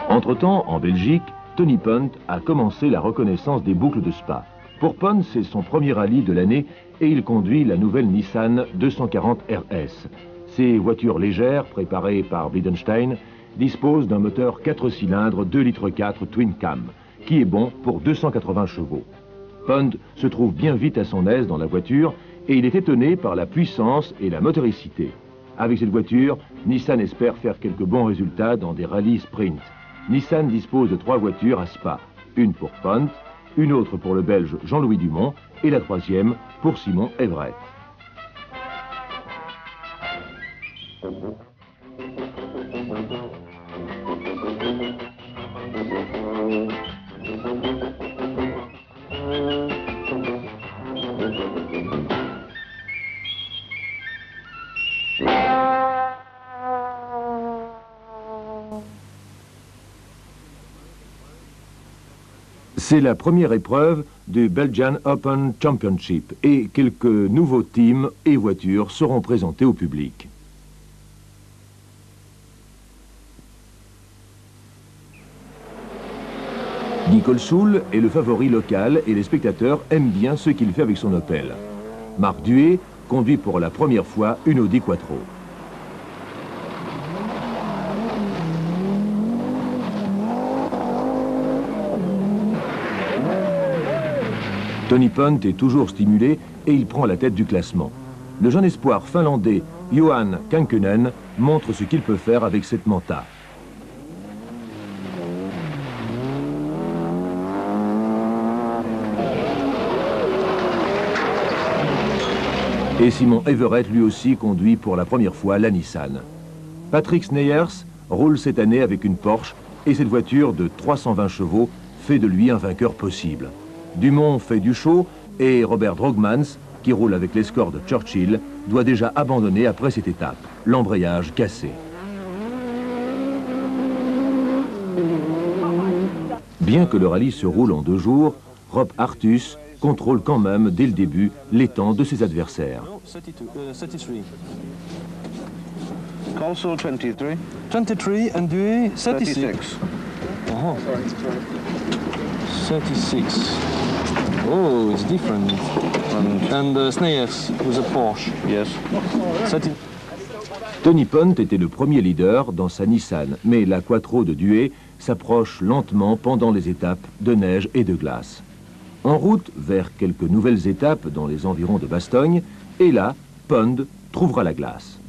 Entre-temps, en Belgique, Tony Punt a commencé la reconnaissance des boucles de Spa. Pour Punt, c'est son premier rallye de l'année et il conduit la nouvelle Nissan 240 RS. Ces voitures légères, préparées par Blidenstein, disposent d'un moteur 4 cylindres 2,4 litres Twin Cam, qui est bon pour 280 chevaux. Punt se trouve bien vite à son aise dans la voiture et il est étonné par la puissance et la motoricité. Avec cette voiture, Nissan espère faire quelques bons résultats dans des rallyes sprint. Nissan dispose de 3 voitures à Spa, une pour Punt, une autre pour le Belge Jean-Louis Dumont et la troisième pour Simon Everett. C'est la première épreuve du Belgian Open Championship et quelques nouveaux teams et voitures seront présentés au public. Nicole Soul est le favori local et les spectateurs aiment bien ce qu'il fait avec son Opel. Marc Duet conduit pour la première fois une Audi Quattro. Tony Punt est toujours stimulé et il prend la tête du classement. Le jeune espoir finlandais Johan Kankkunen montre ce qu'il peut faire avec cette Manta. Et Simon Everett lui aussi conduit pour la première fois la Nissan. Patrick Sneyers roule cette année avec une Porsche et cette voiture de 320 chevaux fait de lui un vainqueur possible. Dumont fait du show et Robert Drogmans, qui roule avec l'escort de Churchill, doit déjà abandonner après cette étape, l'embrayage cassé. Bien que le rallye se roule en 2 jours, Rob Artus contrôle quand même dès le début les temps de ses adversaires. Console 23. 23 and Duet 36. 36. Oh, it's different. And Sneyers with a Porsche. Yes. Tony Punt était le premier leader dans sa Nissan, mais la Quattro de Duet s'approche lentement pendant les étapes de neige et de glace. En route vers quelques nouvelles étapes dans les environs de Bastogne, et là, Punt trouvera la glace.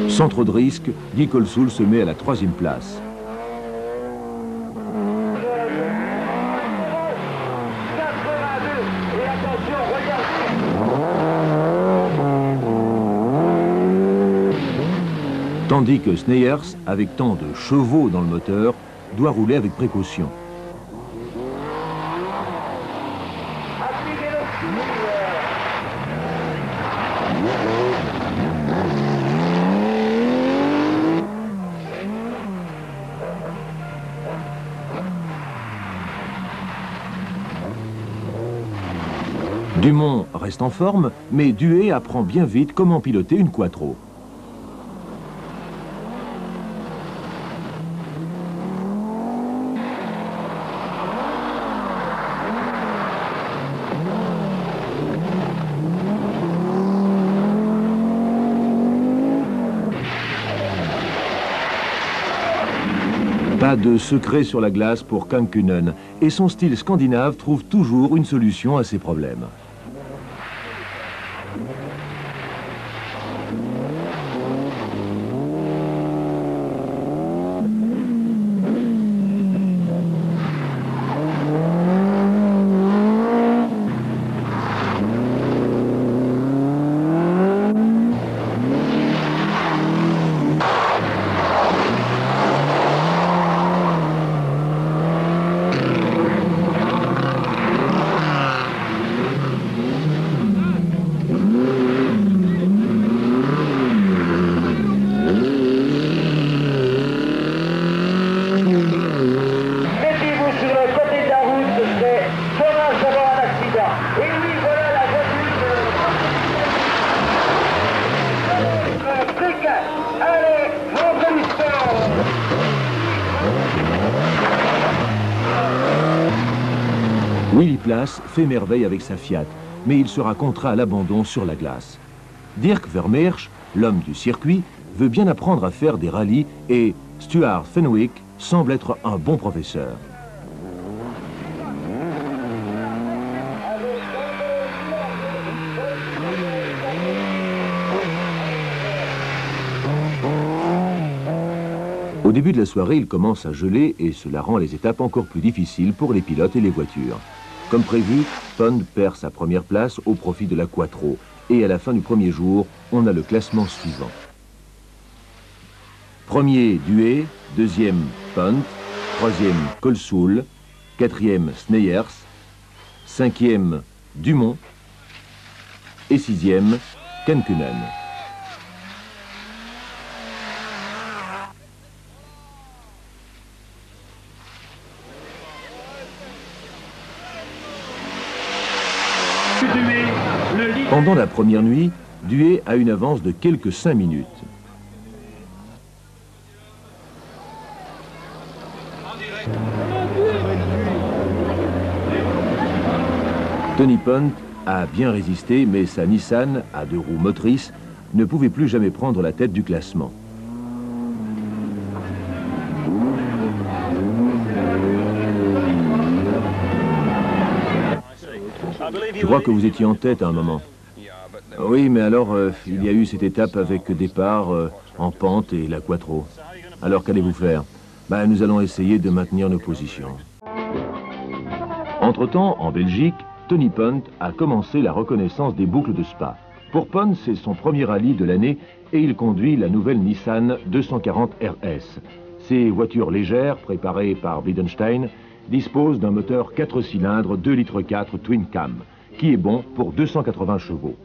Sans trop de risques, Nicole Soul se met à la 3e place. Tandis que Sneyers, avec tant de chevaux dans le moteur, doit rouler avec précaution. Dumont reste en forme, mais Duet apprend bien vite comment piloter une Quattro. Pas de secret sur la glace pour Kankkunen, et son style scandinave trouve toujours une solution à ses problèmes. Willy Place fait merveille avec sa Fiat, mais il sera contraint à l'abandon sur la glace. Dirk Vermeersch, l'homme du circuit, veut bien apprendre à faire des rallyes et Stuart Fenwick semble être un bon professeur. Au début de la soirée, il commence à geler et cela rend les étapes encore plus difficiles pour les pilotes et les voitures. Comme prévu, Pond perd sa première place au profit de la Quattro et à la fin du premier jour, on a le classement suivant. Premier, Dué, deuxième, Pond, troisième, Colsoul, quatrième, Sneyers, cinquième, Dumont et sixième, Kankkunen. Pendant la première nuit, Dué a une avance de quelques 5 minutes. Tony Pond a bien résisté, mais sa Nissan, à 2 roues motrices, ne pouvait plus jamais prendre la tête du classement. Je crois que vous étiez en tête à un moment. Oui, mais alors, il y a eu cette étape avec départ en pente et la Quattro. Alors, qu'allez-vous faire? Nous allons essayer de maintenir nos positions. Entre-temps, en Belgique, Tony Pond a commencé la reconnaissance des boucles de Spa. Pour Pond, c'est son premier rallye de l'année et il conduit la nouvelle Nissan 240 RS. Ces voitures légères, préparées par Blidenstein, disposent d'un moteur 4 cylindres 2,4 litres Twin Cam, qui est bon pour 280 chevaux.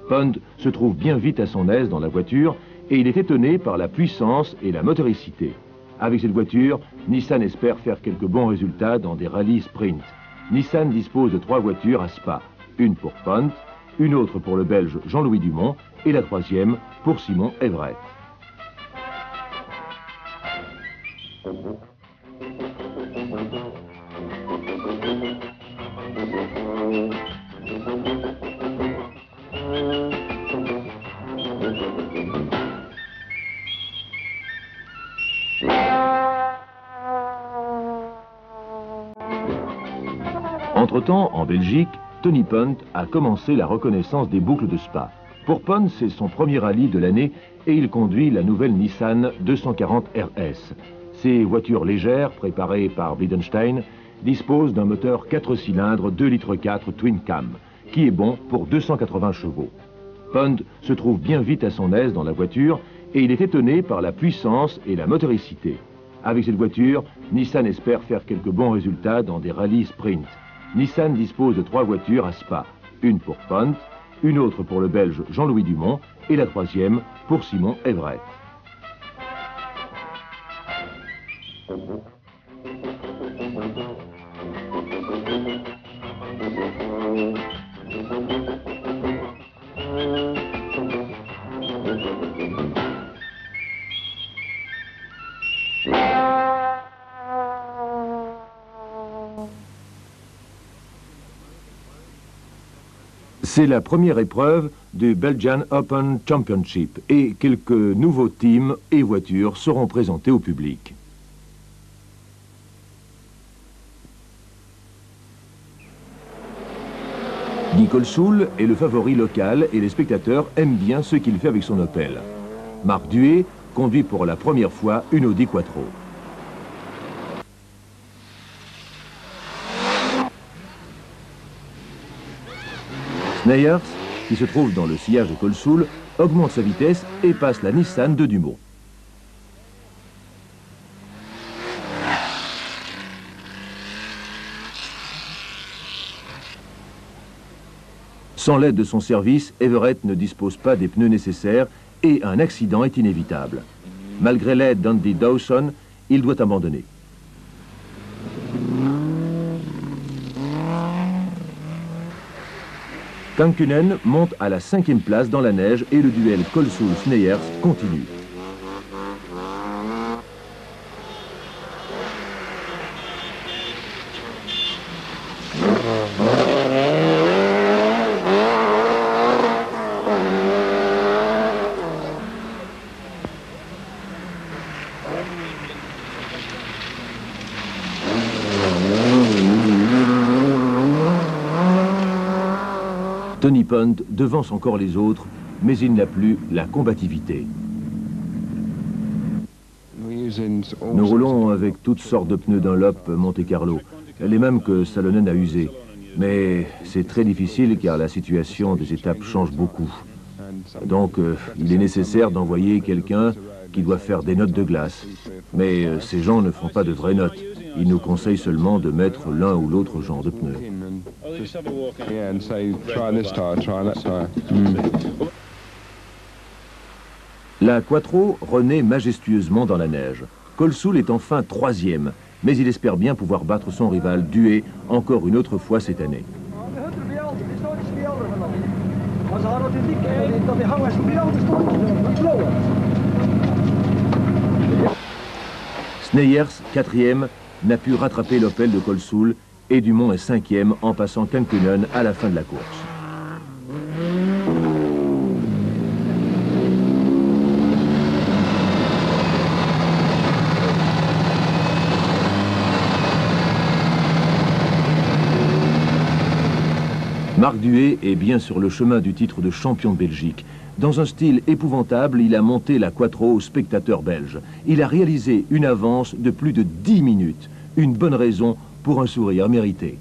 Pond se trouve bien vite à son aise dans la voiture et il est étonné par la puissance et la motoricité. Avec cette voiture, Nissan espère faire quelques bons résultats dans des rallyes sprint. Nissan dispose de 3 voitures à Spa, une pour Pond, une autre pour le Belge Jean-Louis Dumont et la troisième pour Simon Everett. Entre-temps, en Belgique, Tony Pond a commencé la reconnaissance des boucles de Spa. Pour Pond, c'est son premier rallye de l'année et il conduit la nouvelle Nissan 240 RS. Ces voitures légères, préparées par Blidenstein, disposent d'un moteur 4 cylindres 2,4 litres Twin Cam, qui est bon pour 280 chevaux. Pond se trouve bien vite à son aise dans la voiture et il est étonné par la puissance et la motoricité. Avec cette voiture, Nissan espère faire quelques bons résultats dans des rallyes sprint. Nissan dispose de 3 voitures à Spa, une pour Pond, une autre pour le Belge Jean-Louis Dumont et la troisième pour Simon Everett. C'est la première épreuve du Belgian Open Championship et quelques nouveaux teams et voitures seront présentés au public. Guy Colsoul est le favori local et les spectateurs aiment bien ce qu'il fait avec son Opel. Marc Dué conduit pour la première fois une Audi Quattro. Sneyers, qui se trouve dans le sillage de Colsoul, augmente sa vitesse et passe la Nissan de Dumont. Sans l'aide de son service, Everett ne dispose pas des pneus nécessaires et un accident est inévitable. Malgré l'aide d'Andy Dawson, il doit abandonner. Kankkunen monte à la 5e place dans la neige et le duel Colsoul-Sneyers continue. Tony Pond devance encore les autres, mais il n'a plus la combativité. Nous roulons avec toutes sortes de pneus Dunlop Monte Carlo, les mêmes que Salonen a usés. Mais c'est très difficile car la situation des étapes change beaucoup. Donc il est nécessaire d'envoyer quelqu'un qui doit faire des notes de glace. Mais ces gens ne font pas de vraies notes. Ils nous conseillent seulement de mettre l'un ou l'autre genre de pneu. La Quattro renaît majestueusement dans la neige. Colsoul est enfin 3e, mais il espère bien pouvoir battre son rival Dué encore une autre fois cette année. Sneyers, 4e, n'a pu rattraper l'Opel de Colsoul et Dumont est 5e en passant Kankkunen à la fin de la course. Marc Dué est bien sur le chemin du titre de champion de Belgique. Dans un style épouvantable, il a monté la Quattro aux spectateurs belges. Il a réalisé une avance de plus de 10 minutes. Une bonne raison pour un sourire mérité.